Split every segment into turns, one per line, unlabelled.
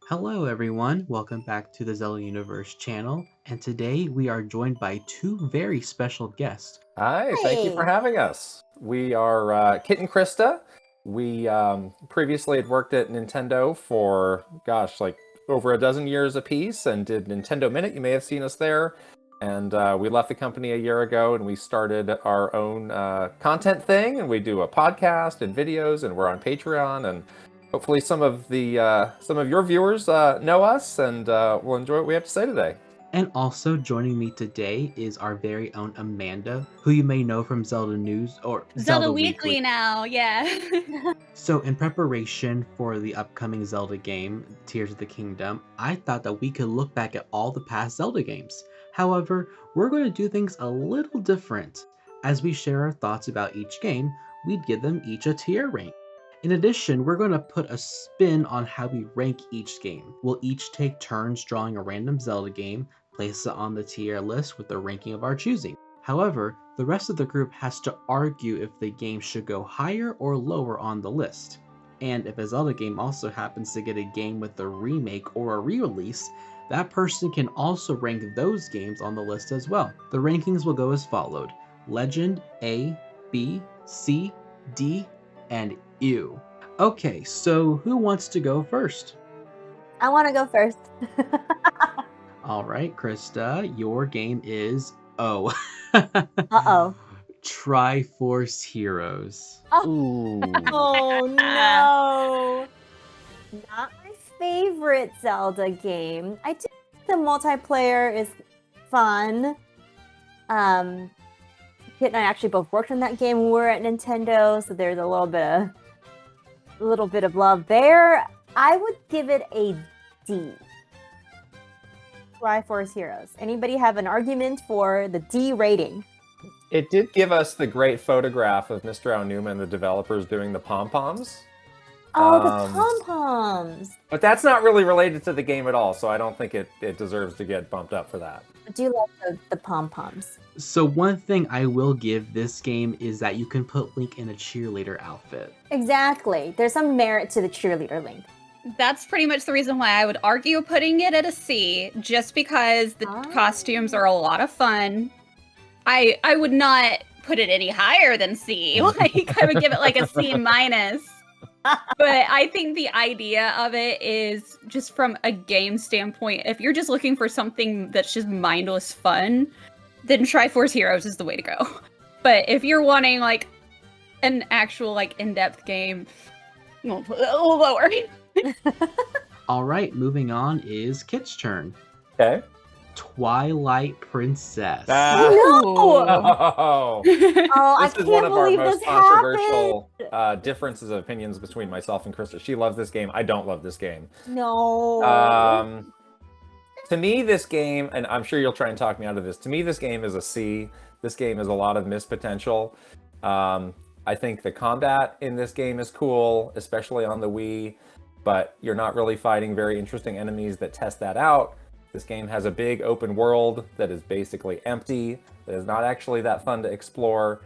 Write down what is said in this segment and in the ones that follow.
Hello everyone, welcome back to the Zelda Universe channel, and today we are joined by two very special guests.
Hi, thank you for
Hi.
having us. We are Kit and Krysta. We previously had worked at Nintendo for, like over a dozen years apiece and did Nintendo Minute. You may have seen us there. And we left the company a year ago and we started our own content thing. And we do a podcast and videos and we're on Patreon. And hopefully some of your viewers know us and will enjoy what we have to say today.
And also joining me today is our very own Amanda, who you may know from Zelda News or
Zelda Weekly now, yeah.
So in preparation for the upcoming Zelda game, Tears of the Kingdom, I thought that we could look back at all the past Zelda games. However, we're going to do things a little different. As we share our thoughts about each game, we'd give them each a tier rank. In addition, we're going to put a spin on how we rank each game. We'll each take turns drawing a random Zelda game, place it on the tier list with the ranking of our choosing. However, the rest of the group has to argue if the game should go higher or lower on the list. And if a Zelda game also happens to get a game with a remake or a re-release, that person can also rank those games on the list as well. The rankings will go as followed: Legend, A, B, C, D, and U. Okay, so who wants to go first?
I want to go first.
All right, Krista, your game is O.
Uh-oh.
Triforce Heroes.
Ooh.
Oh, no. Not my favorite Zelda game. I do think the multiplayer is fun. Kit and I actually both worked on that game when we were at Nintendo, so there's a little bit of love there. I would give it a D. Triforce Heroes. Anybody have an argument for the D rating?
It did give us the great photograph of Mr. Aonuma and the developers doing the pom-poms.
Oh, the pom-poms.
But that's not really related to the game at all, so I don't think it deserves to get bumped up for that.
I do like the pom-poms.
So one thing I will give this game is that you can put Link in a cheerleader outfit.
Exactly. There's some merit to the cheerleader Link.
That's pretty much the reason why I would argue putting it at a C, just because the costumes are a lot of fun. I would not put it any higher than C. Like, I would give it like a C minus. But I think the idea of it is just from a game standpoint, if you're just looking for something that's just mindless fun, then Triforce Heroes is the way to go. But if you're wanting like an actual like in-depth game, we'll put it a little lower.
All right, moving on is Kit's turn.
Okay.
Twilight Princess.
No!
Oh, I
This is
can't
one of our
believe
most
this happened.
controversial differences of opinions between myself and Krista. She loves this game. I don't love this game.
No.
To me, this game, and I'm sure you'll try and talk me out of this, to me, this game is a C. This game has a lot of missed potential. I think the combat in this game is cool, especially on the Wii, but you're not really fighting very interesting enemies that test that out. This game has a big open world that is basically empty, that is not actually that fun to explore.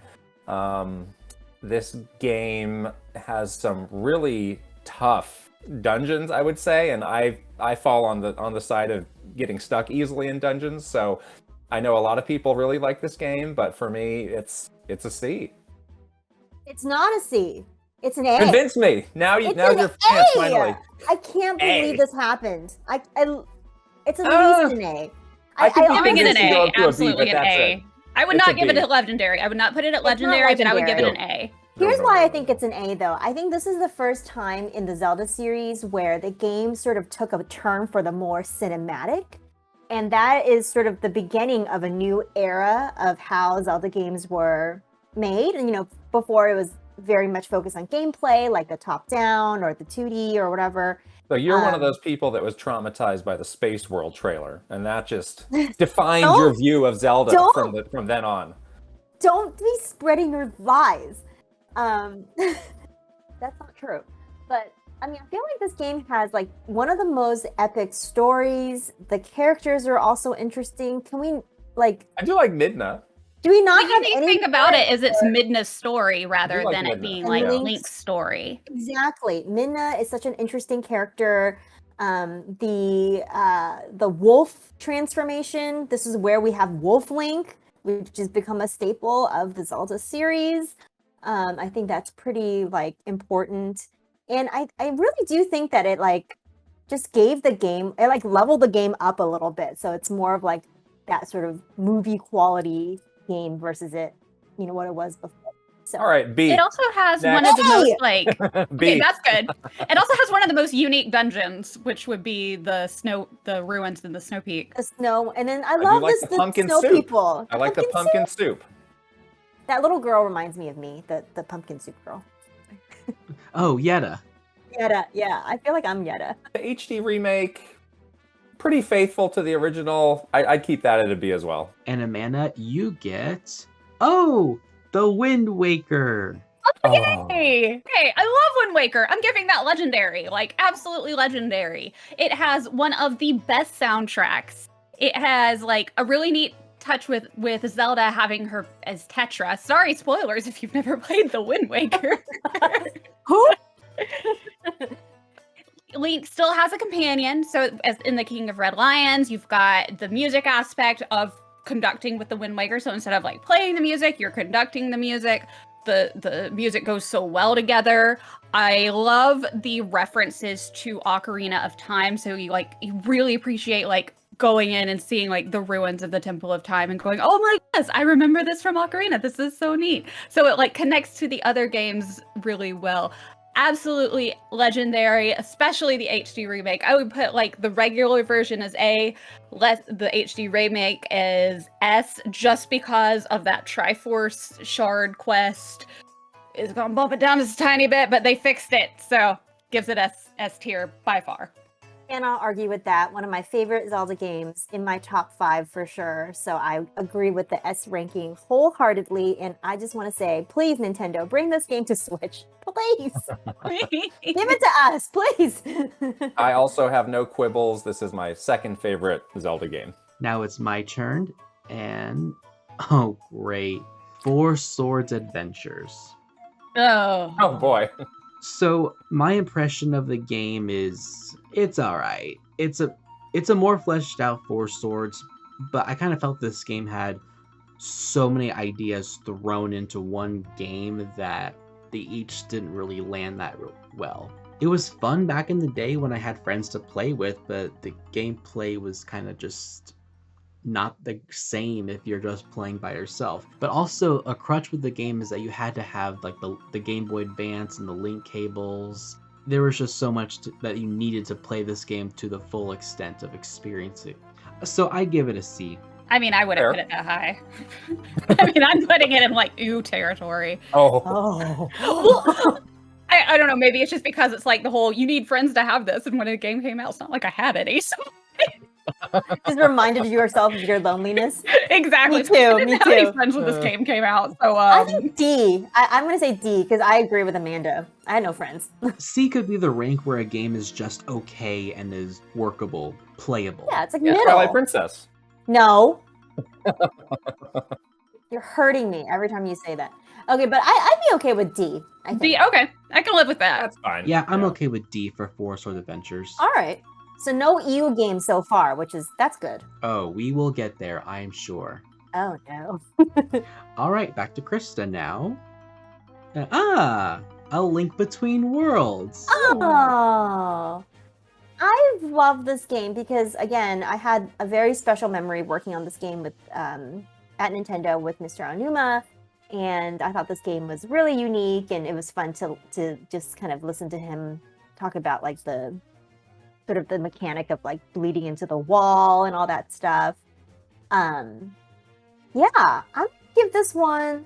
This game has some really tough dungeons, I would say, and I fall on the side of getting stuck easily in dungeons. So I know a lot of people really like this game, but for me, it's a C.
It's not a C. It's an A.
Convince me. Now's your chance, finally.
I can't believe this happened. It's at least an A.
Giving it an
convinced you go
A,
up to a B,
absolutely
but
an
that's
A.
it.
I would
It's
not
a
give it
B.
a legendary. I would not put it at
It's not
legendary, but I would give it an
legendary.
A.
Here's why I think it's an A, though. I think this is the first time in the Zelda series where the game sort of took a turn for the more cinematic. And that is sort of the beginning of a new era of how Zelda games were made. And, before it was very much focused on gameplay, like the top-down or the 2D or whatever.
So you're one of those people that was traumatized by the Space World trailer, and that just defined your view of Zelda from then on.
Don't be spreading your lies. That's not true. But I mean, I feel like this game has like one of the most epic stories. The characters are also interesting. Can we like?
I do like Midna.
Do we not
The
have
unique
any
thing about it is it's Midna's story rather
like
than it
Midna.
being
And
like
Link's-
Link's story.
Exactly. Midna is such an interesting character. The wolf transformation. This is where we have Wolf Link, which has become a staple of the Zelda series. I think that's pretty like important, and I really do think that it like just gave the game, it like leveled the game up a little bit, so it's more of like that sort of movie quality game versus it, what it was before. So.
All right, B.
It also has
Next.
one of the most like
B.
okay, that's good. It also has one of the most unique dungeons, which would be the ruins in the Snow Peak.
The snow, and then I
do
love
like
the
pumpkin
snow
soup.
people.
I like the pumpkin soup.
That little girl reminds me of me, the pumpkin soup girl.
Oh, Yetta.
Yetta, yeah. I feel like I'm Yetta.
The HD remake, pretty faithful to the original. I'd keep that at a B as well.
And Amanda, you get the Wind Waker.
Oh.
Yay! Hey, I love Wind Waker. I'm giving that legendary, like absolutely legendary. It has one of the best soundtracks. It has like a really neat touch with Zelda having her as Tetra. Sorry, spoilers if you've never played the Wind Waker.
Who?
Link still has a companion, so as in the King of Red Lions, you've got the music aspect of conducting with the Wind Waker. So instead of like playing the music, you're conducting the music. The music goes so well together. I love the references to Ocarina of Time. So you really appreciate like going in and seeing like the ruins of the Temple of Time and going, oh my goodness, I remember this from Ocarina. This is so neat. So it like connects to the other games really well. Absolutely legendary, especially the HD remake. I would put like the regular version as A, the HD remake is S, just because of that Triforce shard quest. Is gonna bump it down just a tiny bit, but they fixed it, so gives it S tier by far.
Cannot argue with that. One of my favorite Zelda games, in my top 5 for sure. So I agree with the S ranking wholeheartedly. And I just want to say, please, Nintendo, bring this game to Switch. Please. Give it to us, please.
I also have no quibbles. This is my second favorite Zelda game.
Now it's my turn, and oh great, Four Swords Adventures.
Oh boy.
So my impression of the game is it's all right. It's a more fleshed out Four Swords, but I kind of felt this game had so many ideas thrown into one game that they each didn't really land that well. It was fun back in the day when I had friends to play with, but the gameplay was kind of just not the same if you're just playing by yourself. But also a crutch with the game is that you had to have like the Game Boy Advance and the link cables. There was just so much that you needed to play this game to the full extent of experiencing. So I give it a C.
I mean, I wouldn't put it that high. I mean, I'm putting it in like ooh territory.
Oh.
Oh.
I don't know, maybe it's just because it's like the whole you need friends to have this, and when the game came out, it's not like I had any. So
Just reminded yourself of your loneliness.
Exactly.
Me too.
I didn't have any friends when this game came out. So
I think D. I'm going to say D because I agree with Amanda. I had no friends.
C could be the rank where a game is just okay and is workable, playable.
Yeah, it's like middle.
Twilight Princess.
No. You're hurting me every time you say that. Okay, but I'd be okay with D. I think.
D, okay. I can live with that.
That's fine.
Yeah, I'm okay with D for Four Swords Adventures.
All right. So no EU games so far, that's good.
Oh, we will get there, I am sure.
Oh no.
All right, back to Krysta now. A Link Between Worlds.
Oh. I love this game because, again, I had a very special memory working on this game with at Nintendo with Mr. Aonuma, and I thought this game was really unique, and it was fun to just kind of listen to him talk about like the sort of the mechanic of like bleeding into the wall and all that stuff. Yeah, I'm gonna give this one.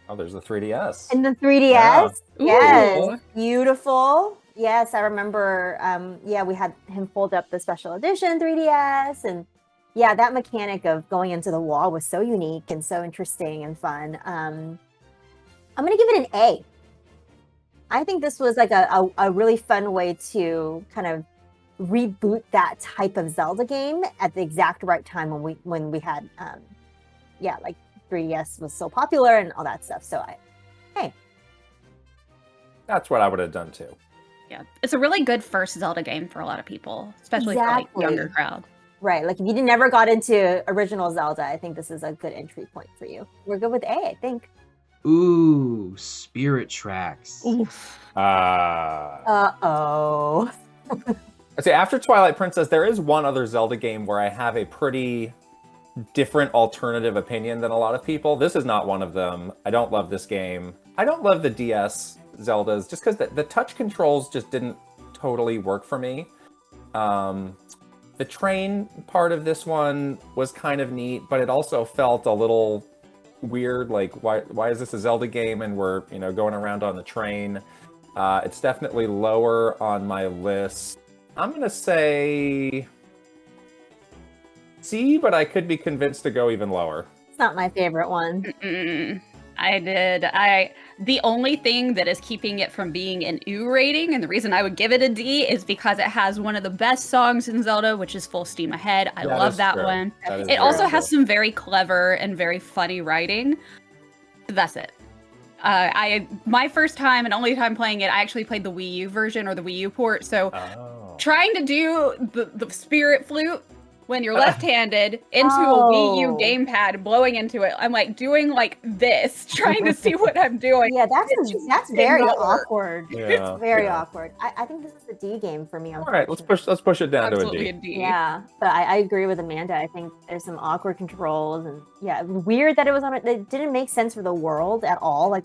Oh, there's the 3DS.
And the 3DS,
Yeah.
yes,
Ooh.
beautiful. Yes, I remember. We had him fold up the special edition 3DS, and yeah, that mechanic of going into the wall was so unique and so interesting and fun. I'm gonna give it an A. I think this was like a really fun way to kind of reboot that type of Zelda game at the exact right time when we had like 3DS was so popular and all that stuff. So
That's what I would have done too.
Yeah, it's a really good first Zelda game for a lot of people, especially for like
Exactly.
younger crowd.
Right, like if you never got into original Zelda, I think this is a good entry point for you. We're good with A, I think.
Ooh, Spirit Tracks.
Oof.
Uh-oh.
See, after Twilight Princess, there is one other Zelda game where I have a pretty different alternative opinion than a lot of people. This is not one of them. I don't love this game. I don't love the DS Zeldas just because the touch controls just didn't totally work for me. The train part of this one was kind of neat, but it also felt a little weird. Like, why is this a Zelda game and we're going around on the train? It's definitely lower on my list. I'm gonna say C, but I could be convinced to go even lower.
It's not my favorite one.
The only thing that is keeping it from being an U rating, and the reason I would give it a D, is because it has one of the best songs in Zelda, which is Full Steam Ahead. I love that one. It also has some very clever and very funny writing. That's it. My first time and only time playing it, I actually played the Wii U version or the Wii U port. So trying to do the spirit flute when you're left-handed into a Wii U gamepad, blowing into it, I'm like doing like this, trying to see what I'm doing.
Yeah, that's very awkward.
Yeah,
It's very awkward. I think this is a D game for me.
All right, let's push it down
Absolutely
to
a
a D.
D.
Yeah, but I agree with Amanda. I think there's some awkward controls, and yeah, it was weird that it was on. It didn't make sense for the world at all. Like,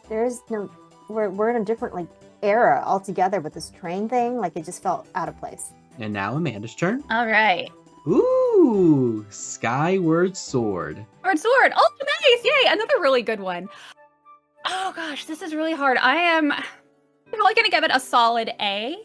there's no, we're in a different like era altogether with this train thing. Like, it just felt out of place.
And now Amanda's turn.
All right.
Ooh, Skyward Sword.
Skyward Sword. Oh, nice. Yay. Another really good one. Oh, gosh. This is really hard. I'm probably going to give it a solid A.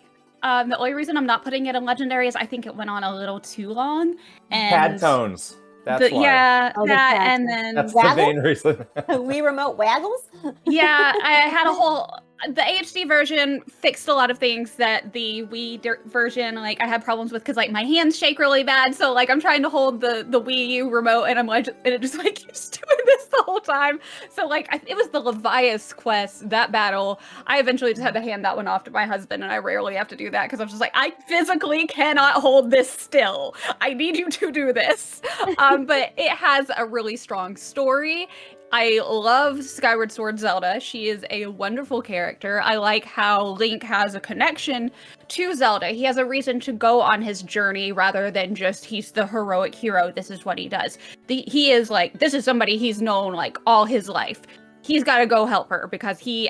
The only reason I'm not putting it in Legendary is I think it went on a little too long. And
Pad tones. That's why.
Yeah,
Oh,
that,
the
and then...
That's the main reason.
Wii Remote Waggles?
Yeah, I had a whole... The HD version fixed a lot of things that the Wii version, like, I had problems with because, like, my hands shake really bad. So, like, I'm trying to hold the Wii U remote and I'm like, and it just, like, keeps doing this the whole time. So, like, it was the Levias quest, that battle. I eventually just had to hand that one off to my husband, and I rarely have to do that because I was just like, I physically cannot hold this still. I need you to do this. But it has a really strong story. I love Skyward Sword Zelda. She is a wonderful character. I like how Link has a connection to Zelda. He has a reason to go on his journey rather than just he's the heroic hero. This is what he does. He is like, this is somebody he's known like all his life. He's got to go help her because he,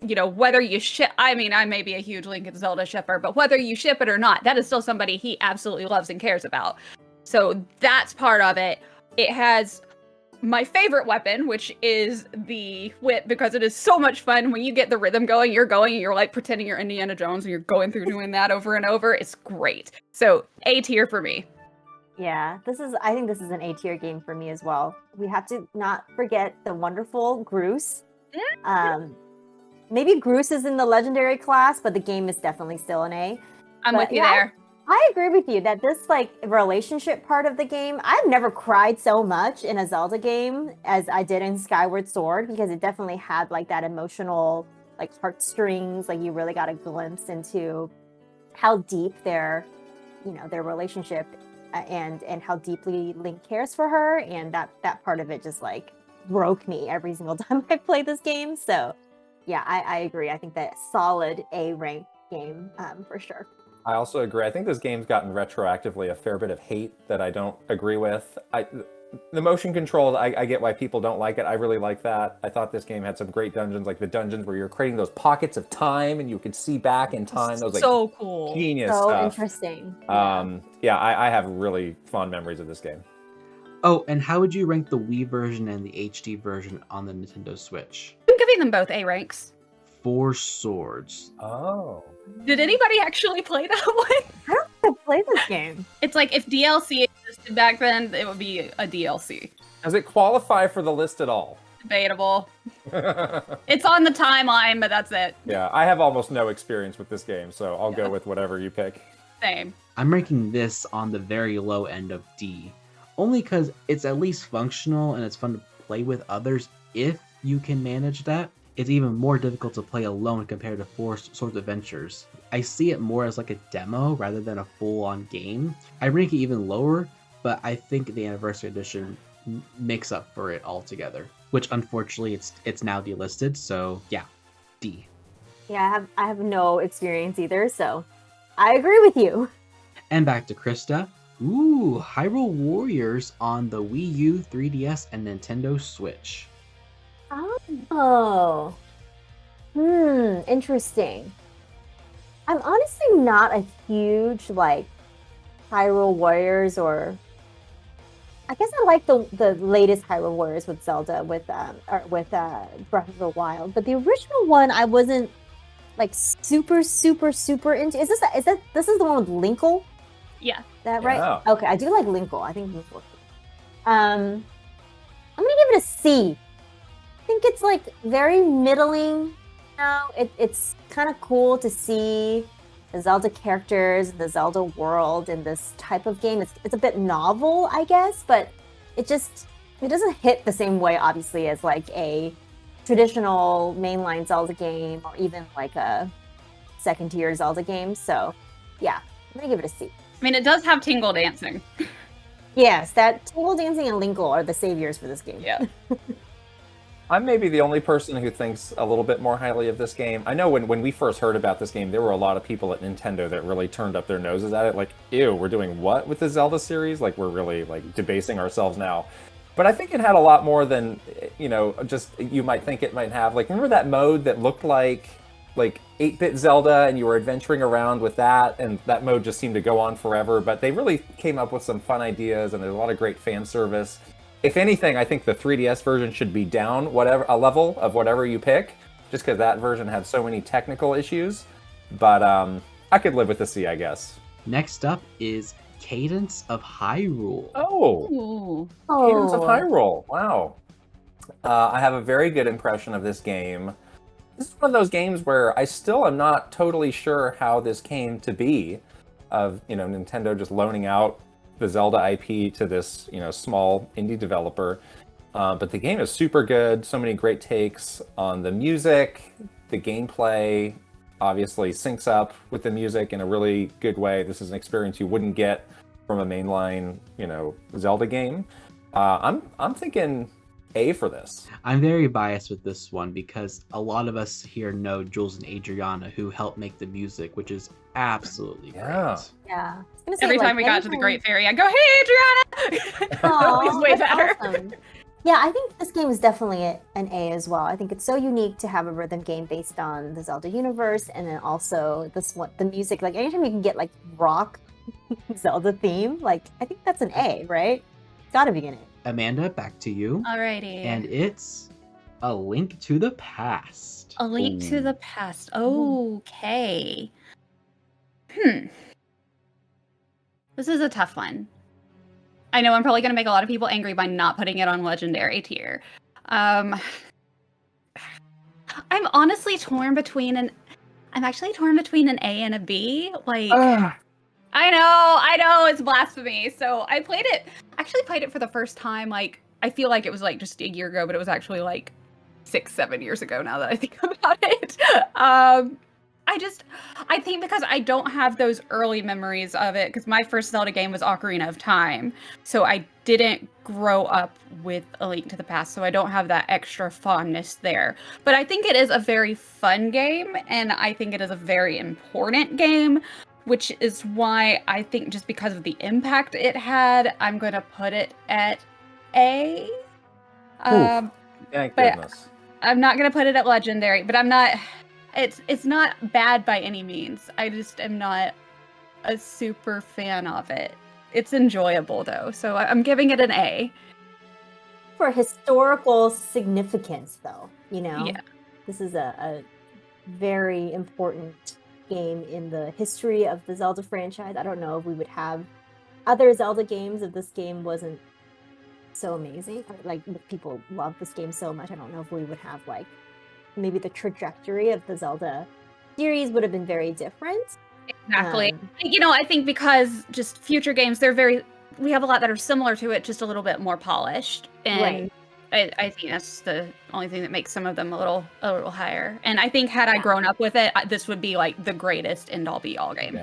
whether you ship, I mean, I may be a huge Link and Zelda shipper, but whether you ship it or not, that is still somebody he absolutely loves and cares about. So that's part of it. It has my favorite weapon, which is the whip, because it is so much fun when you get the rhythm going, and you're like pretending you're Indiana Jones and you're going through doing that over and over. It's great. So A tier for me.
Yeah, I think this is an A tier game for me as well. We have to not forget the wonderful Groose. Maybe Groose is in the legendary class, but the game is definitely still an A.
I'm with you there.
I agree with you that this like relationship part of the game, I've never cried so much in a Zelda game as I did in Skyward Sword, because it definitely had like that emotional like heartstrings, like you really got a glimpse into how deep their relationship and how deeply Link cares for her, and that part of it just like broke me every single time I play this game. So yeah, I agree. I think that solid A rank game for sure.
I also agree. I think this game's gotten retroactively a fair bit of hate that I don't agree with. The motion control, I get why people don't like it. I really like that. I thought this game had some great dungeons, like the dungeons where you're creating those pockets of time and you could see back in time. That was like
so cool.
Genius
so
stuff.
Interesting.
I have really fond memories of this game.
Oh, and how would you rank the Wii version and the HD version on the Nintendo Switch?
I'm giving them both A ranks.
4 swords.
Oh.
Did anybody actually play that one?
I don't think I played this game.
It's like if DLC existed back then, it would be a DLC.
Does it qualify for the list at all?
Debatable. It's on the timeline, but that's it.
Yeah, I have almost no experience with this game, so I'll go with whatever you pick.
Same.
I'm ranking this on the very low end of D, only because it's at least functional and it's fun to play with others if you can manage that. it's even more difficult to play alone compared to Four Swords Adventures. I see it more as like a demo rather than a full-on game. I rank it even lower, but I think the Anniversary Edition makes up for it altogether. Which unfortunately it's now delisted, so yeah, D.
Yeah, I have no experience either, so I agree with you.
And back to Krysta. Ooh, Hyrule Warriors on the Wii U, 3DS, and Nintendo Switch.
Oh. Interesting. I'm honestly not a huge, like, Hyrule Warriors or... I guess I like the latest Hyrule Warriors with Zelda, with Breath of the Wild. But the original one, I wasn't, like, super into. This is the one with Linkle?
Yeah.
Is that right?
Yeah.
Okay, I do like Linkle. I think Linkle. I'm gonna give it a C. I think it's like very middling. You know, it's kind of cool to see the Zelda characters, the Zelda world in this type of game. It's a bit novel, I guess, but it doesn't hit the same way, obviously, as like a traditional mainline Zelda game or even like a second tier Zelda game. So yeah, I'm gonna give it a C.
I mean, it does have tingle dancing.
Yes, that Tingle Dancing and Linkle are the saviors for this game.
Yeah.
I'm maybe the only person who thinks a little bit more highly of this game. I know when we first heard about this game, there were a lot of people at Nintendo that really turned up their noses at it. Like, ew, we're doing what with the Zelda series? Like, we're really, like, debasing ourselves now. But I think it had a lot more than, you know, just you might think it might have. Like, remember that mode that looked like 8-bit Zelda, and you were adventuring around with that, and that mode just seemed to go on forever. But they really came up with some fun ideas, and there's a lot of great fan service. If anything, I think the 3DS version should be down a level of whatever you pick, just because that version had so many technical issues. But I could live with the C, I guess.
Next up is Cadence of Hyrule.
Oh,
Ooh.
Cadence of Hyrule. Wow. I have a very good impression of this game. This is one of those games where I still am not totally sure how this came to be, of, you know, Nintendo just loaning out the Zelda IP to this, you know, small indie developer. But the game is super good. So many great takes on the music. The gameplay obviously syncs up with the music in a really good way. This is an experience you wouldn't get from a mainline, you know, Zelda game. I'm thinking A for this.
I'm very biased with this one because a lot of us here know Jules and Adriana, who helped make the music, which is absolutely great.
Yeah. I was gonna say,
Every
like,
time we got to the
anytime-
Great Fairy, I go, "Hey, Adriana!"
Aw,
It's way
that's
better.
awesome. Yeah, I think this game is definitely an A as well. I think it's so unique to have a rhythm game based on the Zelda universe, and then also the music. Like anytime you can get like rock Zelda theme, like I think that's an A, right? It's gotta be an A.
Amanda, back to you.
Alrighty.
And it's A Link to the Past.
A Link to the Past. Okay. This is a tough one. I know I'm probably going to make a lot of people angry by not putting it on Legendary tier. I'm honestly torn between I'm actually torn between an A and a B. Like, I know, it's blasphemy. So I actually played it for the first time. Like, I feel like it was like just a year ago, but it was actually like 6-7 years ago now that I think about it. I think because I don't have those early memories of it, because my first Zelda game was Ocarina of Time, so I didn't grow up with A Link to the Past, so I don't have that extra fondness there. But I think it is a very fun game, and I think it is a very important game, which is why I think just because of the impact it had, I'm going to put it at A.
Thank goodness.
I'm not going to put it at Legendary, but I'm not... It's not bad by any means. I just am not a super fan of it. It's enjoyable though, so I'm giving it an A.
For historical significance, though, you know,
Yeah.
this is a very important game in the history of the Zelda franchise. I don't know if we would have other Zelda games if this game wasn't so amazing. Like, people love this game so much. I don't know if we would have like maybe the trajectory of the Zelda series would have been very different.
Exactly. I think because just future games, we have a lot that are similar to it, just a little bit more polished. And
Right.
I think that's the only thing that makes some of them a little higher. And I think had I grown up with it, this would be like the greatest end-all be-all game.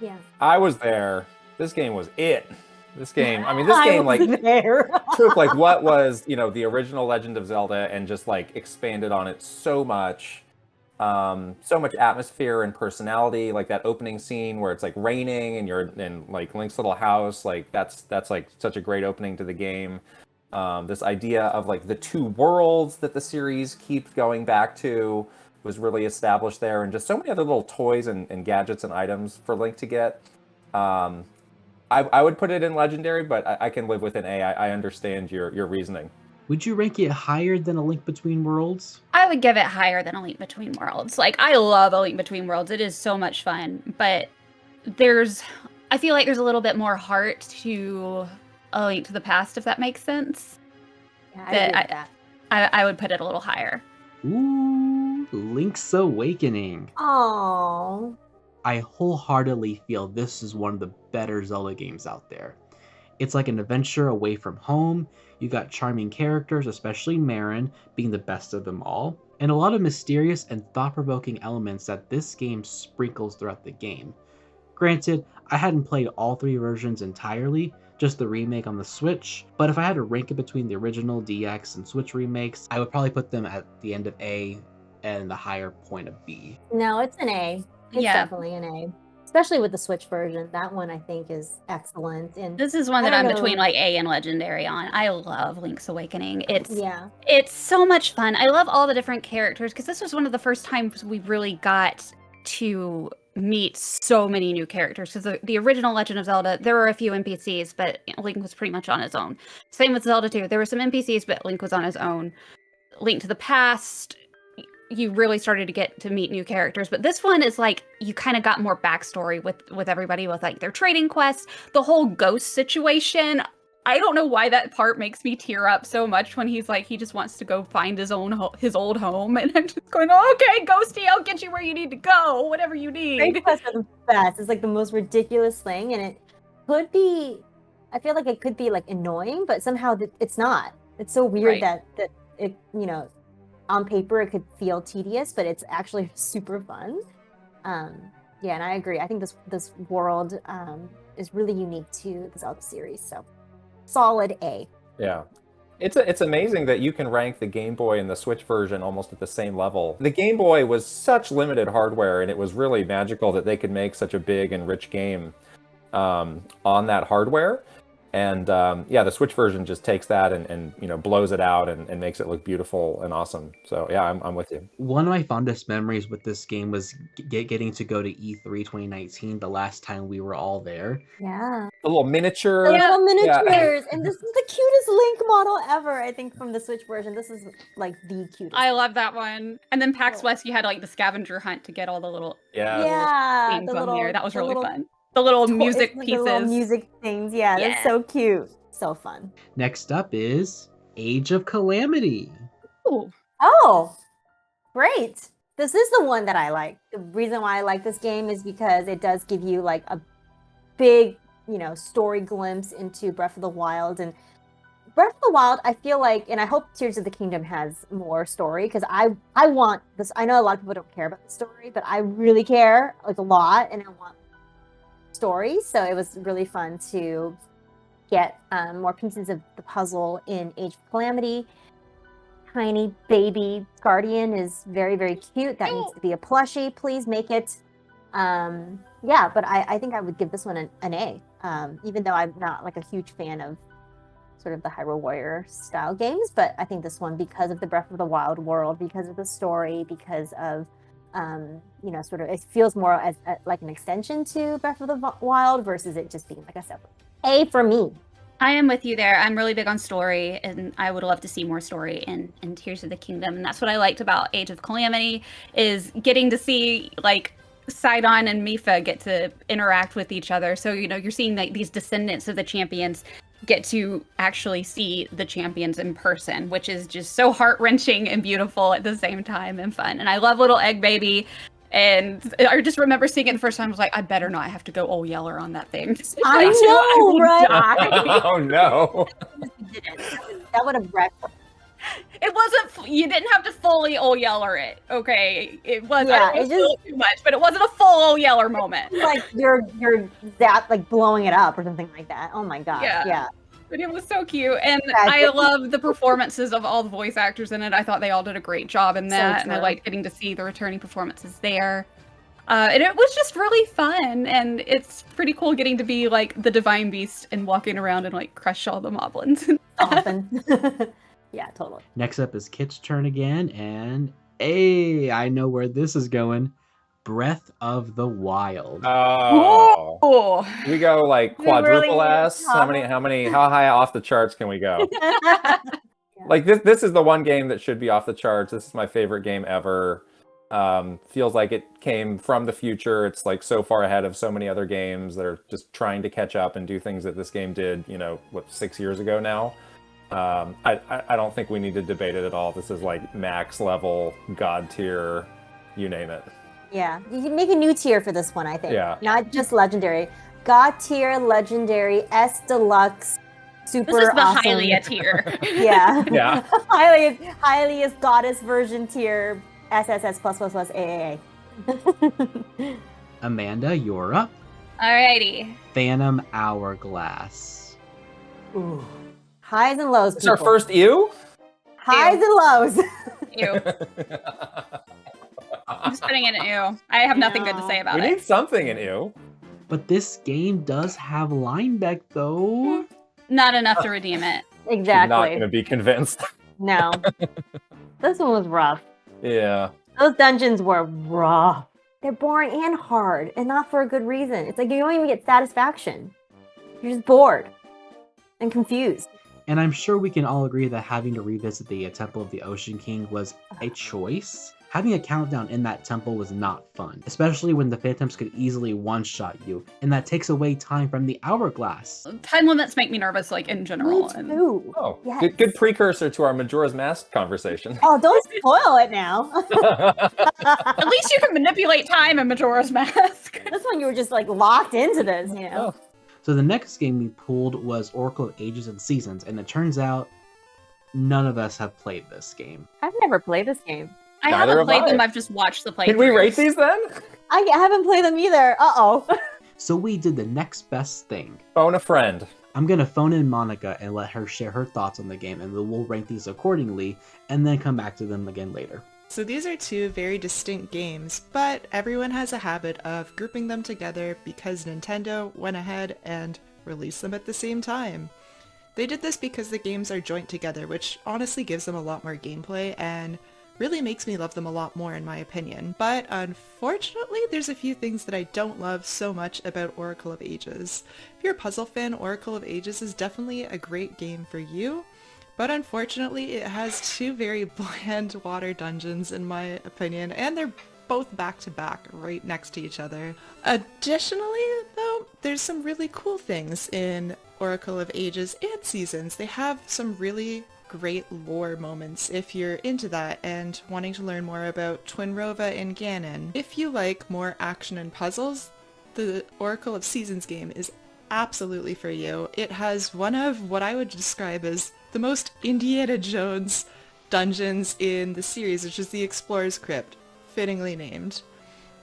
Yeah.
I was there. This game was it. This game, I mean, this game like
there.
took like what was, you know, the original Legend of Zelda and just like expanded on it so much. So much atmosphere and personality, like that opening scene where it's like raining and you're in like Link's little house, like that's like such a great opening to the game. This idea of like the two worlds that the series keeps going back to was really established there, and just so many other little toys and gadgets and items for Link to get. I would put it in Legendary, but I can live with an A. I understand your reasoning.
Would you rank it higher than A Link Between Worlds?
I would give it higher than A Link Between Worlds. Like, I love A Link Between Worlds. It is so much fun, but I feel like there's a little bit more heart to A Link to the Past, if that makes sense.
Yeah, I agree with that.
I would put it a little higher.
Ooh, Link's Awakening.
Oh.
I wholeheartedly feel this is one of the better Zelda games out there. It's like an adventure away from home. You got charming characters, especially Marin being the best of them all, and a lot of mysterious and thought-provoking elements that this game sprinkles throughout the game. Granted, I hadn't played all three versions entirely, just the remake on the Switch, but if I had to rank it between the original DX and Switch remakes, I would probably put them at the end of A and the higher point of B.
No, it's an A. It's
Yeah.
definitely an A. Especially with the Switch version. That one I think is excellent. And
This is one
I
that I'm
don't know.
between like A and Legendary on. I love Link's Awakening.
yeah.
It's so much fun. I love all the different characters because this was one of the first times we really got to meet so many new characters. Because the original Legend of Zelda, there were a few NPCs, but Link was pretty much on his own. Same with Zelda 2. There were some NPCs, but Link was on his own. Link to the Past, you really started to get to meet new characters, but this one is like you kind of got more backstory with everybody, with like their trading quests, the whole ghost situation. I don't know why that part makes me tear up so much when he's like he just wants to go find his old home, and I'm just going, oh, okay, Ghosty, I'll get you where you need to go, whatever you need.
Trade quests are the best. It's like the most ridiculous thing, and it could be. I feel like it could be like annoying, but somehow it's not. It's so weird
Right.
that it on paper it could feel tedious, but it's actually super fun. Yeah, and I agree. I think this world is really unique to the Zelda series. So solid A.
Yeah. It's amazing that you can rank the Game Boy and the Switch version almost at the same level. The Game Boy was such limited hardware, and it was really magical that they could make such a big and rich game on that hardware. And yeah, the Switch version just takes that and blows it out and makes it look beautiful and awesome. So yeah, I'm with you.
One of my fondest memories with this game was getting to go to E3 2019, the last time we were all there.
Yeah.
The little miniature.
The little
Yeah.
miniatures, and this is the cutest Link model ever. I think from the Switch version, this is like the cutest.
I love that one. And then PAX West, you had like the scavenger hunt to get all the little
Yeah.
things on there. That was really fun. The little music
like
pieces.
The little music things. Yeah, that's so cute. So fun.
Next up is Age of Calamity.
Ooh.
Oh, great. This is the one that I like. The reason why I like this game is because it does give you like a big, story glimpse into Breath of the Wild. And Breath of the Wild, I feel like, and I hope Tears of the Kingdom has more story, because I want this. I know a lot of people don't care about the story, but I really care like a lot, and I want story. So it was really fun to get more pieces of the puzzle in Age of Calamity. Tiny baby guardian is very, very cute. That needs to be a plushie. Please make it. Yeah, but I think I would give this one an A, even though I'm not like a huge fan of sort of the Hyrule Warrior style games. But I think this one, because of the Breath of the Wild world, because of the story, because of sort of it feels more as like an extension to Breath of the Wild versus it just being like a separate. A for me.
I am with you there. I'm really big on story, and I would love to see more story in Tears of the Kingdom. And that's what I liked about Age of Calamity, is getting to see like Sidon and Mipha get to interact with each other. So you're seeing like these descendants of the champions get to actually see the champions in person, which is just so heart-wrenching and beautiful at the same time and fun. And I love little Egg Baby. And I just remember seeing it the first time. I was like, I better not have to go all Yeller on that thing.
I know,
will
right?
die.
Oh no.
That would have wrecked
It wasn't. You didn't have to fully "Oh Yeller" it. Okay, it was.
Yeah,
I don't
it
know too much, but it wasn't a full "Oh Yeller" moment.
Like you're like blowing it up or something like that. Oh my god. Yeah.
But it was so cute, and
Yeah,
I love the performances of all the voice actors in it. I thought they all did a great job in that, and I liked getting to see the returning performances there. And it was just really fun, and it's pretty cool getting to be like the Divine Beast and walking around and like crush all the moblins.
Often. Yeah, totally.
Next up is Kit's turn again, and hey, I know where this is going. Breath of the Wild.
Oh, we go like quadruple
really
S. How high off the charts can we go? Like this is the one game that should be off the charts. This is my favorite game ever. Feels like it came from the future. It's like so far ahead of so many other games that are just trying to catch up and do things that this game did, 6 years ago now. I don't think we need to debate it at all. This is like max level, god tier, you name it.
Yeah, you can make a new tier for this one, I think.
Yeah.
Not just legendary. God tier, legendary, S deluxe, super
This is the
awesome.
Hylia tier.
Yeah.
Yeah.
Hylia's goddess version tier, SSS plus AAA.
Amanda, you're up.
Alrighty.
Phantom Hourglass.
Ooh. Highs and lows.
It's our
people.
first ew?
Highs and lows.
Ew. I'm just putting in an ew. I have nothing good to say about
We
it.
need something in ew.
But this game does have Linebeck, though.
Not enough to redeem it.
Not
Exactly.
going to be convinced.
No. This one was rough.
Yeah.
Those dungeons were rough. They're boring and hard, and not for a good reason. It's like you don't even get satisfaction. You're just bored and confused.
And I'm sure we can all agree that having to revisit the Temple of the Ocean King was a choice. Having a countdown in that temple was not fun, especially when the phantoms could easily one-shot you, and that takes away time from the hourglass.
Time limits make me nervous, like in general.
Me too.
Oh,
Yes.
good precursor to our Majora's Mask conversation.
Oh, don't spoil it now.
At least you can manipulate time in Majora's Mask.
This one you were just like locked into this, you know.
Oh.
So the next game we pulled was Oracle of Ages and Seasons, and it turns out none of us have played this game.
I've never played this game.
I
Neither
haven't
have
played
I.
them. I've just watched the playthroughs.
Can we rate these then?
I haven't played them either. Uh-oh.
So we did the next best thing.
Phone a friend.
I'm gonna phone in Monika and let her share her thoughts on the game, and then we'll rank these accordingly, and then come back to them again later.
So these are two very distinct games, but everyone has a habit of grouping them together because Nintendo went ahead and released them at the same time. They did this because the games are joint together, which honestly gives them a lot more gameplay and really makes me love them a lot more in my opinion. But unfortunately, there's a few things that I don't love so much about Oracle of Ages. If you're a puzzle fan, Oracle of Ages is definitely a great game for you, but unfortunately it has two very bland water dungeons in my opinion, and they're both back to back right next to each other. Additionally, though, there's some really cool things in Oracle of Ages and Seasons. They have some really great lore moments if you're into that and wanting to learn more about Twinrova and Ganon. If you like more action and puzzles, the Oracle of Seasons game is absolutely for you. It has one of what I would describe as the most Indiana Jones dungeons in the series, which is the Explorer's Crypt, fittingly named.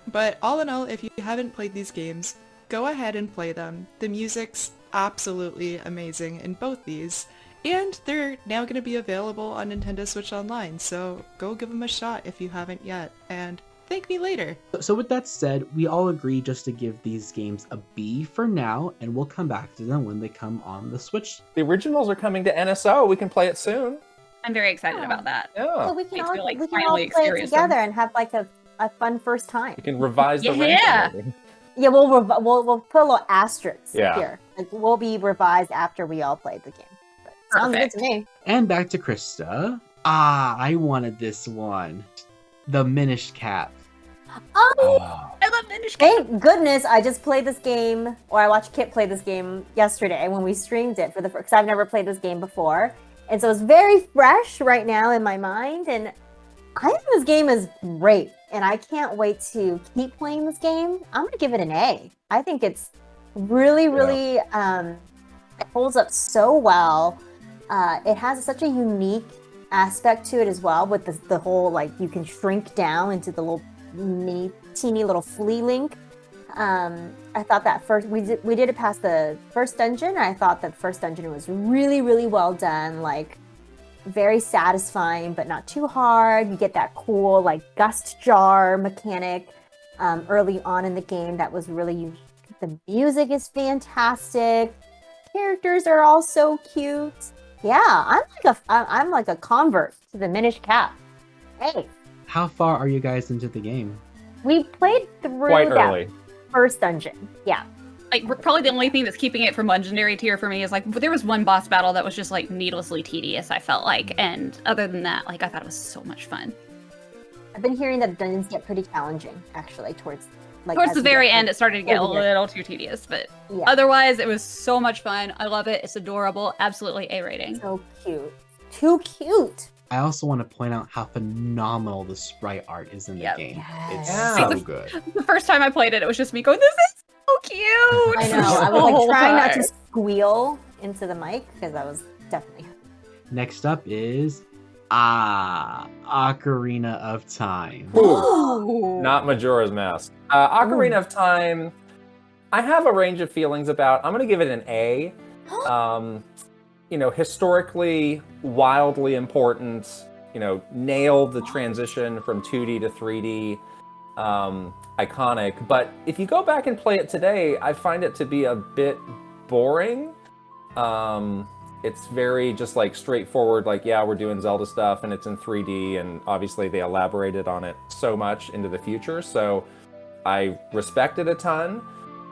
But all in all, if you haven't played these games, go ahead and play them. The music's absolutely amazing in both these. And they're now going to be available on Nintendo Switch Online, so go give them a shot if you haven't yet, and thank me later.
So with that said, we all agree just to give these games a B for now, and we'll come back to them when they come on the Switch.
The originals are coming to NSO. We can play it soon.
I'm very excited about that.
Yeah.
Well, we can
Makes
all,
me, like,
we can all
finally
play it
experience
together
them.
and have like a fun first time.
We can revise the
Yeah.
ranking.
Yeah, we'll put a little asterisk
Yeah.
here. Like we'll be revised after we all played the game. But sounds good to me.
And back to Krysta. I wanted this one. The Minish Cap.
Oh,
I love Minish Cap.
thank goodness I just played this game, or I watched Kit play this game yesterday when we streamed it for the first, because I've never played this game before. And so it's very fresh right now in my mind, and I think this game is great, and I can't wait to keep playing this game. I'm gonna give it an A. I think it's really, it holds up so well. It has such a unique aspect to it as well, with the whole like you can shrink down into the little teeny little flea link. I thought that first we did it past the first dungeon. And I thought that first dungeon was really, really well done, like very satisfying, but not too hard. You get that cool like gust jar mechanic early on in the game that was really unique. The music is fantastic. Characters are all so cute. Yeah, I'm like a convert to the Minish Cap. Hey,
How far are you guys into the game?
we played through
Quite
that
early.
first dungeon. Yeah.
Like probably the only thing that's keeping it from legendary tier for me is like there was one boss battle that was just like needlessly tedious, I felt like, and other than that, like I thought it was so much fun.
I've been hearing that dungeons get pretty challenging, actually, towards
Towards
as
the
you
very
get
end, it started to get a
over here.
little too tedious, but
Yeah.
otherwise, it was so much fun. I love it. It's adorable. Absolutely A rating.
So cute. Too cute.
I also want to point out how phenomenal the sprite art is in the
Yep.
game.
Yes.
It's
Yeah.
so good.
The first time I played it, it was just me going, "This is so cute."
I know. I was like trying not to squeal into the mic because I was definitely.
Next up is Ocarina of Time.
Ooh.
Not Majora's Mask. Ocarina of Time, I have a range of feelings about. I'm going to give it an A. Historically, wildly important, nailed the transition from 2D to 3D, iconic. But if you go back and play it today, I find it to be a bit boring. It's very just like straightforward, like, yeah, we're doing Zelda stuff and it's in 3D, and obviously they elaborated on it so much into the future. So I respect it a ton.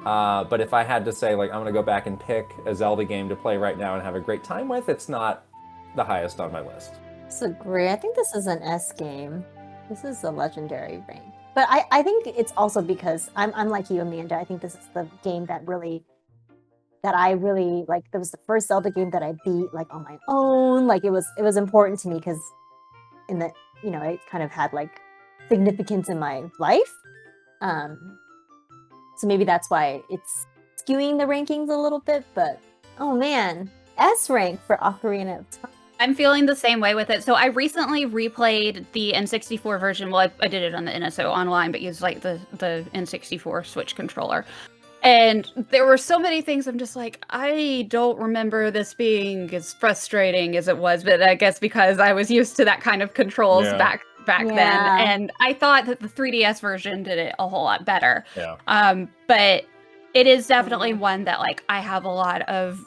But if I had to say, like, I'm going to go back and pick a Zelda game to play right now and have a great time with, it's not the highest on my list.
Disagree. I think this is an S game. This is a legendary rank. But I think it's also because I'm like you, Amanda. I think this is the game that I really like. That was the first Zelda game that I beat like on my own. Like it was important to me because it kind of had like significance in my life. So maybe that's why it's skewing the rankings a little bit, but oh man, S rank for Ocarina of Time.
I'm feeling the same way with it. So I recently replayed the N64 version. Well, I did it on the NSO online, but used like the N64 Switch controller. And there were so many things I'm just like, I don't remember this being as frustrating as it was, but I guess because I was used to that kind of controls back then. And I thought that the 3DS version did it a whole lot better.
Yeah.
But it is definitely one that like I have a lot of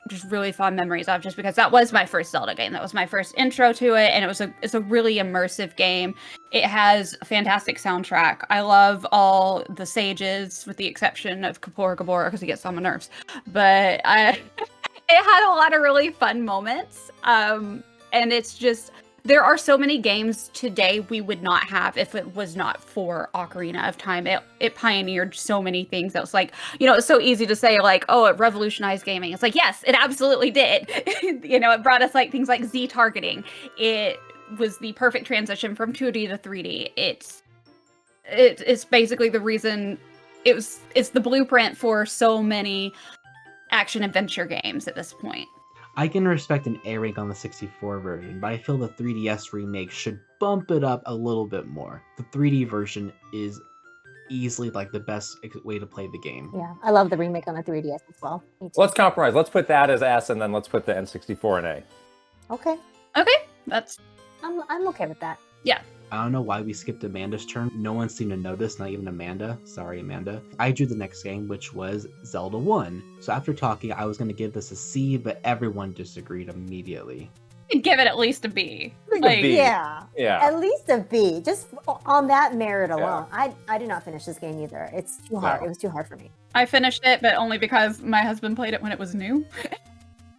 just really fond memories of, just because that was my first Zelda game. That was my first intro to it, and it's a really immersive game. It has a fantastic soundtrack. I love all the sages, with the exception of Kapora Gabora, because he gets on my nerves. But it had a lot of really fun moments. And it's just, there are so many games today we would not have if it was not for Ocarina of Time. It pioneered so many things. That was like, it's so easy to say like, oh, it revolutionized gaming. It's like, yes, it absolutely did. It brought us like things like Z targeting. It was the perfect transition from 2D to 3D. It's basically the reason it's the blueprint for so many action adventure games at this point.
I can respect an A rank on the 64 version, but I feel the 3DS remake should bump it up a little bit more. The 3D version is easily like the best way to play the game.
Yeah, I love the remake on the 3DS as well. Me too.
Let's compromise. Let's put that as S, and then let's put the N64 in A.
Okay,
That's
I'm okay with that.
I don't know why we skipped Amanda's turn. No one seemed to notice, not even Amanda. Sorry, Amanda. I drew the next game, which was Zelda 1. So after talking, I was going to give this a C, but everyone disagreed immediately.
give it at least a B.
I think a
Like,
B.
Yeah,
Yeah.
at least a B, just on that merit alone. I did not finish this game either. It's too hard.
No.
It was too hard for me.
I finished it, but only because my husband played it when it was new.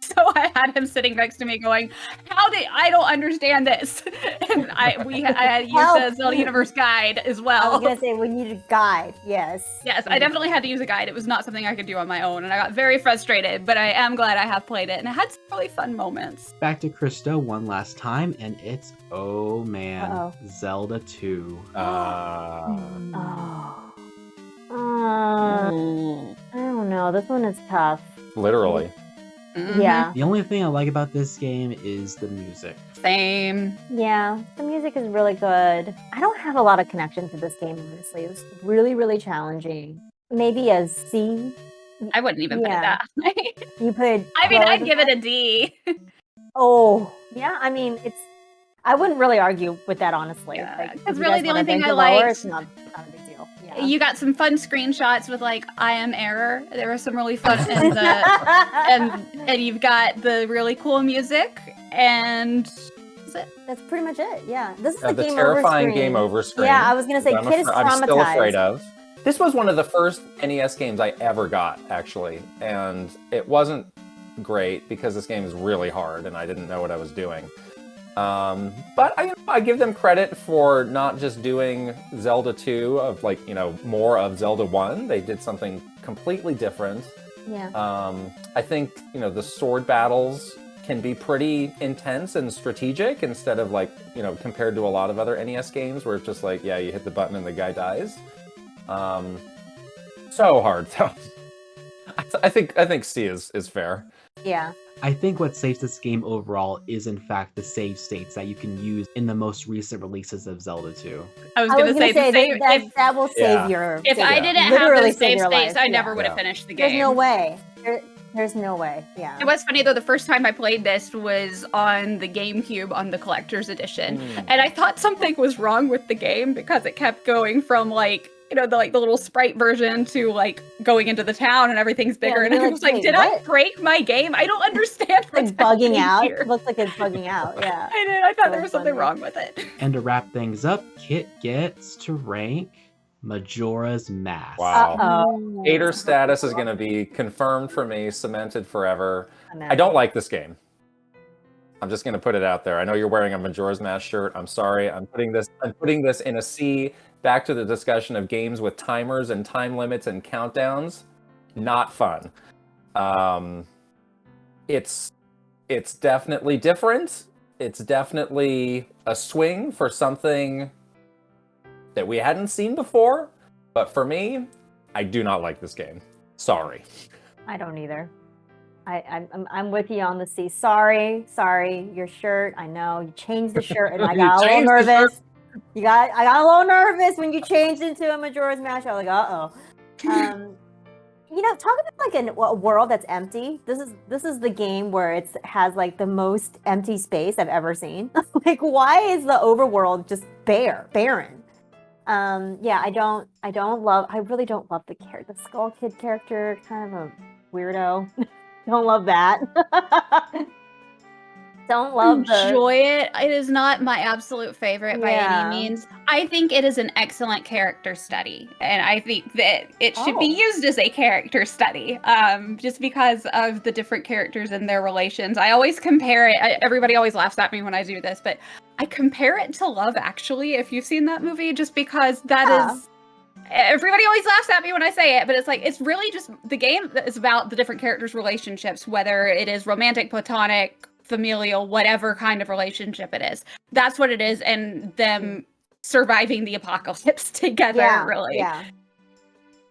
So I had him sitting next to me going, I don't understand this. And I had used
Help.
the Zelda Universe guide as
I
well.
was gonna say we need a guide. Yes.
Yes, I definitely had to use a guide. It was not something I could do on my own, and I got very frustrated, but I am glad I have played it, and it had some really fun moments.
Back to Krysta one last time, and it's, oh man,
Uh-oh.
Zelda 2.
Oh. I don't know. This one is tough.
Literally.
Yeah.
The only thing I like about this game is the music.
Same.
Yeah, the music is really good. I don't have a lot of connection to this game, honestly. It was really, really challenging. Maybe a C.
I wouldn't even put it
Yeah.
that.
You put.
I mean,
lower
I'd
than
give it
that?
a D.
Oh, yeah. I mean, it's. I wouldn't really argue with that, honestly.
Yeah,
Like,
'cause
if you
really
guys
the
wanna
only thing
rank
I
it lower,
liked-
it's not a big deal. Yeah.
You got some fun screenshots with like I am error. There was some really fun and and you've got the really cool music and that's it.
That's pretty much it. Yeah. This is the
The
game
terrifying
over screen.
game over screen.
Yeah, I was gonna say,
that
Kit is
I'm still afraid
traumatized.
of. This was one of the first NES games I ever got, actually, and it wasn't great because this game is really hard and I didn't know what I was doing. But I give them credit for not just doing Zelda 2 of like, more of Zelda 1. They did something completely different.
Yeah.
I think, the sword battles can be pretty intense and strategic instead of like, compared to a lot of other NES games where it's just like, yeah, you hit the button and the guy dies. So hard. I think C is fair.
Yeah.
I think what saves this game overall is in fact the save states that you can use in the most recent releases of Zelda 2.
I was gonna say, the same,
that will save
Yeah.
your.
if I didn't have
literally
those
save
save
your
states,
life,
I never
yeah.
would have
Yeah.
finished the game.
There's no way. There's no way. Yeah.
It was funny though, the first time I played this was on the GameCube on the collector's edition. And I thought something was wrong with the game because it kept going from like, the little sprite version to like going into the town and everything's bigger.
Yeah,
and I
you're
was
like,
like,
"Wait,
did I
what?"
break my game? I don't understand what's
Like bugging
happening
out.
here.
It looks like it's bugging out. Yeah.
I did. I thought
So
there was something
funny.
wrong with it.
And to wrap things up, Kit gets to rank Majora's Mask.
Wow.
Uh-oh.
Hater status is going to be confirmed for me, cemented forever.
I'm
I don't like this game. I'm just going to put it out there. I know you're wearing a Majora's Mask shirt. I'm sorry. I'm putting this in a C. Back to the discussion of games with timers and time limits and countdowns. Not fun. It's definitely different. It's definitely a swing for something that we hadn't seen before. But for me, I do not like this game. Sorry.
I don't either. I'm with you on the C. Sorry, your shirt. I know you changed the shirt, and I
You
got a little
changed the shirt.
nervous. I got a little nervous when you changed into a Majora's Mask. I was like, talk about like a world that's empty. This is the game where it has like the most empty space I've ever seen. Like, why is the overworld just barren? Yeah, I really don't love the Skull Kid character. Kind of a weirdo. Don't love that. Don't love the.
Enjoy it. It is not my absolute favorite by
Yeah.
any means. I think it is an excellent character study, and I think that it should be used as a character study, just because of the different characters and their relations. I always compare it. Everybody always laughs at me when I do this, but I compare it to Love Actually. If you've seen that movie, just because that is. Everybody always laughs at me when I say it, but it's like, it's really just the game is about the different characters' relationships, whether it is romantic, platonic, familial, whatever kind of relationship it is. That's what it is, and them surviving the apocalypse together, really.
Yeah.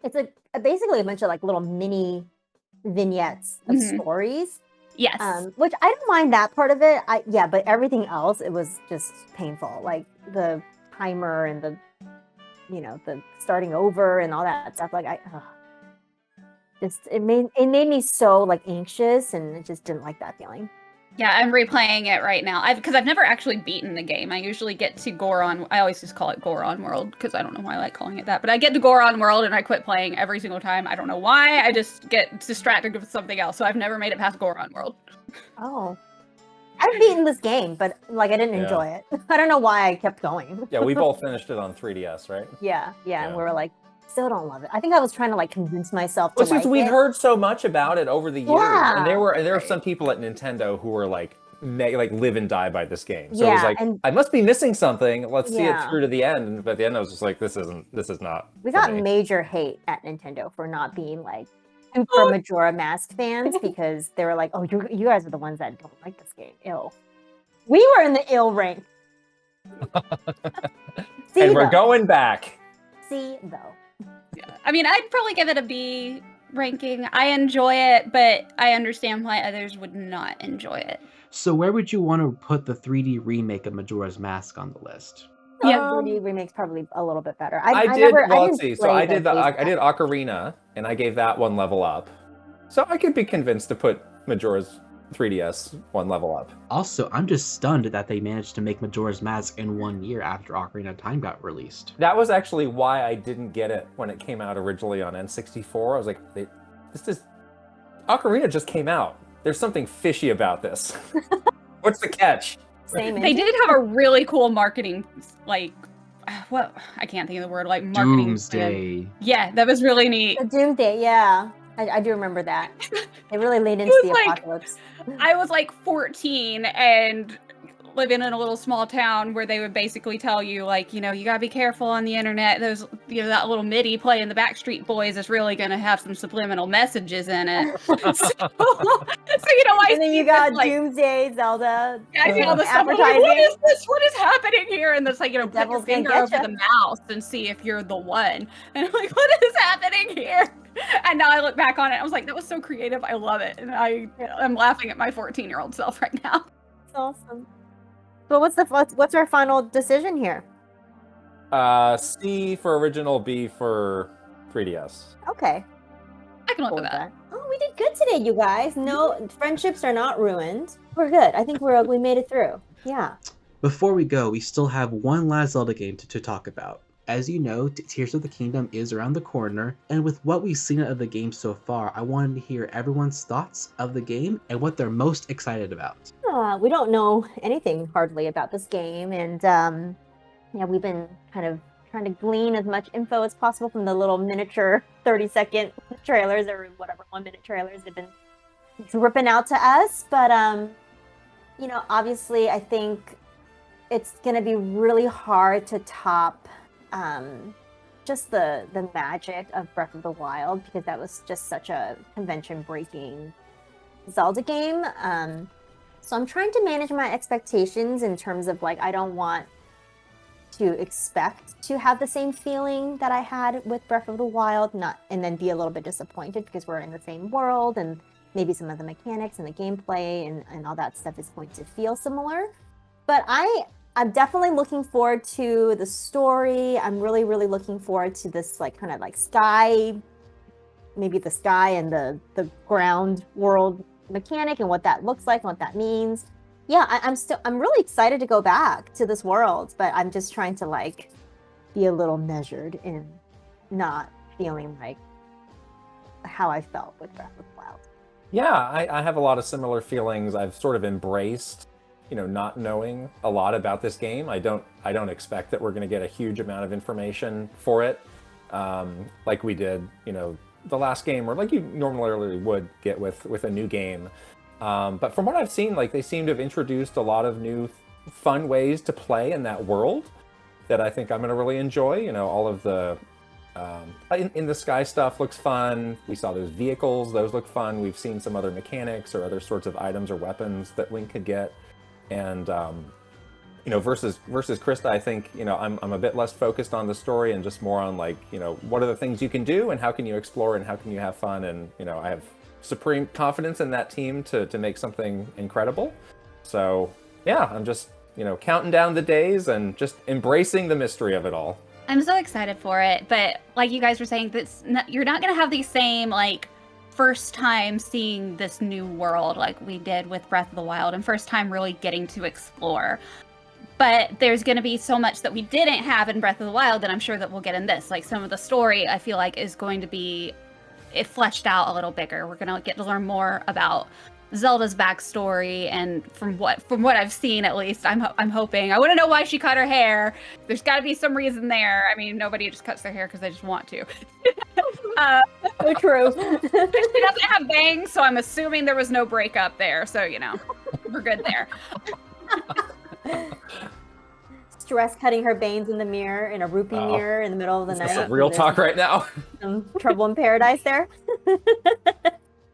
It's basically a bunch of like little mini vignettes of stories.
Yes.
Which I don't mind that part of it. But everything else, it was just painful. Like the timer and the starting over and all that stuff. Like it made me so like anxious, and I just didn't like that feeling.
Yeah, I'm replaying it right now. Because I've never actually beaten the game. I usually get to Goron. I always just call it Goron World because I don't know why I like calling it that. But I get to Goron World and I quit playing every single time. I don't know why. I just get distracted with something else. So I've never made it past Goron World.
Oh. I've beaten this game, but like I didn't enjoy it. I don't know why I kept going.
Yeah, we both finished it on 3DS, right?
Yeah, and we were like, still don't love it. I think I was trying to like convince myself to
Well, since
like
we'd
it.
heard so much about it over the years,
Yeah.
and there were some people at Nintendo who were like live and die by this game. So it was
Yeah,
like,
and-
I must be missing something. Let's see it
Yeah.
through to the end. But at the end, I was just like, this is not.
We
for
got
me.
major hate at Nintendo for not being like super Majora Mask fans because they were like, oh, you guys are the ones that don't like this game. Ill. We were in the ill rank.
And we're
though.
going back.
See, though.
Yeah. I mean, I'd probably give it a B ranking. I enjoy it, but I understand why others would not enjoy it.
So where would you want to put the 3D remake of Majora's Mask on the list?
Yeah,
Yeah.
3D remake's probably a little bit better.
I
didn't
let's see. So
play
I did
base
I did Ocarina, and I gave that one level up. So I could be convinced to put Majora's 3DS one level up.
Also, I'm just stunned that they managed to make Majora's Mask in 1 year after Ocarina of Time got released.
That was actually why I didn't get it when it came out originally on N64. I was like, Ocarina just came out. There's something fishy about this. What's the catch?
Same
They did have a really cool marketing, like, what? I can't think of the word, like marketing.
Doomsday.
Yeah, that was really neat.
The Doomsday, yeah. I do remember that. They really leaned into
was
the
like-
apocalypse.
I was like 14 and living in a little small town where they would basically tell you, like, you know, you gotta be careful on the internet. There's, you know, that little MIDI playing the Backstreet Boys is really gonna have some subliminal messages in it. so you know, I
And then
see
you got
this, like,
Doomsday, Zelda.
I see all this stuff. I'm like, what
advertising.
is this? What is happening here? And it's like, you know,
The
put your
devil's gonna
finger
get
over
ya.
the mouse and see if you're the one. And I'm like, what is happening here? And now I look back on it, I was like, that was so creative. I love it. And I'm laughing at my 14-year-old self right now.
That's awesome. But what's our final decision here?
C for original, B for 3DS.
Okay.
I can live
Cool
with
with
that.
that. Oh, we did good today, you guys. No, friendships are not ruined. We're good. I think we made it through. Yeah.
Before we go, we still have one last Zelda game to talk about. As you know, Tears of the Kingdom is around the corner, and with what we've seen of the game so far, I wanted to hear everyone's thoughts of the game and what they're most excited about.
We don't know anything hardly about this game, and yeah, we've been kind of trying to glean as much info as possible from the little miniature 30-second trailers or whatever 1-minute trailers have been dripping out to us. But you know, obviously, I think it's going to be really hard to top just the magic of Breath of the Wild, because that was just such a convention-breaking Zelda game. So I'm trying to manage my expectations in terms of, like, I don't want to expect to have the same feeling that I had with Breath of the Wild, and then be a little bit disappointed because we're in the same world and maybe some of the mechanics and the gameplay and all that stuff is going to feel similar. But I'm definitely looking forward to the story. I'm really, really looking forward to this, like, kind of like maybe the sky and the ground world mechanic and what that looks like and what that means. Yeah, I'm really excited to go back to this world, but I'm just trying to, like, be a little measured in not feeling like how I felt with Breath of the Wild.
Yeah, I have a lot of similar feelings. I've sort of embraced, you know, not knowing a lot about this game. I don't expect that we're going to get a huge amount of information for it, like we did, you know, the last game, or like you normally would get with a new game. But from what I've seen, like, they seem to have introduced a lot of new fun ways to play in that world that I think I'm going to really enjoy. You know, all of the in the sky stuff looks fun. We saw those vehicles; those look fun. We've seen some other mechanics or other sorts of items or weapons that Link could get. And you know, versus Krysta, I think, you know, I'm a bit less focused on the story and just more on, like, you know, what are the things you can do and how can you explore and how can you have fun. And, you know, I have supreme confidence in that team to make something incredible. So yeah, I'm just, you know, counting down the days and just embracing the mystery of it all.
I'm so excited for it, but like you guys were saying, you're not going to have the same, like, first time seeing this new world like we did with Breath of the Wild, and first time really getting to explore. But there's going to be so much that we didn't have in Breath of the Wild that I'm sure that we'll get in this. Like, some of the story, I feel like, is going to be fleshed out a little bigger. We're going to get to learn more about Zelda's backstory, and from what I've seen, at least, I'm hoping. I want to know why she cut her hair. There's got to be some reason there. I mean, nobody just cuts their hair because they just want to.
So true.
She doesn't have bangs, so I'm assuming there was no breakup there. So, you know, we're good there.
Stress cutting her bangs in the mirror, in a rupee mirror in the middle of the
That's
night.
real talk right now.
Some trouble in paradise there.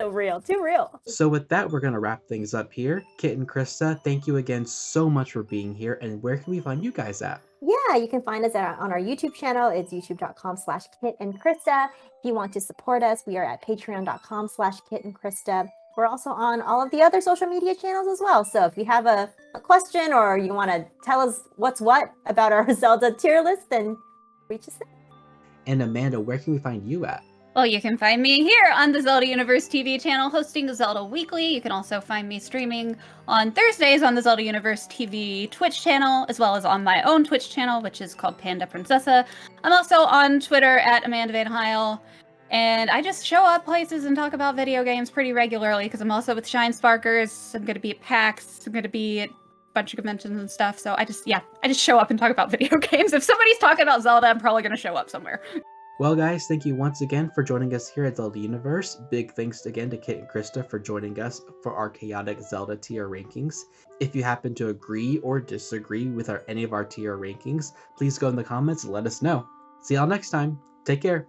So So real, too real.
So with that, we're going to wrap things up here. Kit and Krysta, thank you again so much for being here. And where can we find you guys at?
Yeah, you can find us on our YouTube channel. It's youtube.com/Kit and Krysta. If you want to support us, we are at patreon.com/Kit and Krysta. We're also on all of the other social media channels as well. So if you have a question or you want to tell us what's what about our Zelda tier list, then reach us there.
And Amanda, where can we find you at?
Well, you can find me here on the Zelda Universe TV channel hosting Zelda Weekly. You can also find me streaming on Thursdays on the Zelda Universe TV Twitch channel, as well as on my own Twitch channel, which is called Panda Princessa. I'm also on Twitter at Amanda Van Heil. And I just show up places and talk about video games pretty regularly because I'm also with Shine Sparkers. I'm going to be at PAX. I'm going to be at a bunch of conventions and stuff. So I just show up and talk about video games. If somebody's talking about Zelda, I'm probably going to show up somewhere.
Well, guys, thank you once again for joining us here at Zelda Universe. Big thanks again to Kit and Krysta for joining us for our chaotic Zelda tier rankings. If you happen to agree or disagree with any of our tier rankings, please go in the comments and let us know. See y'all next time. Take care.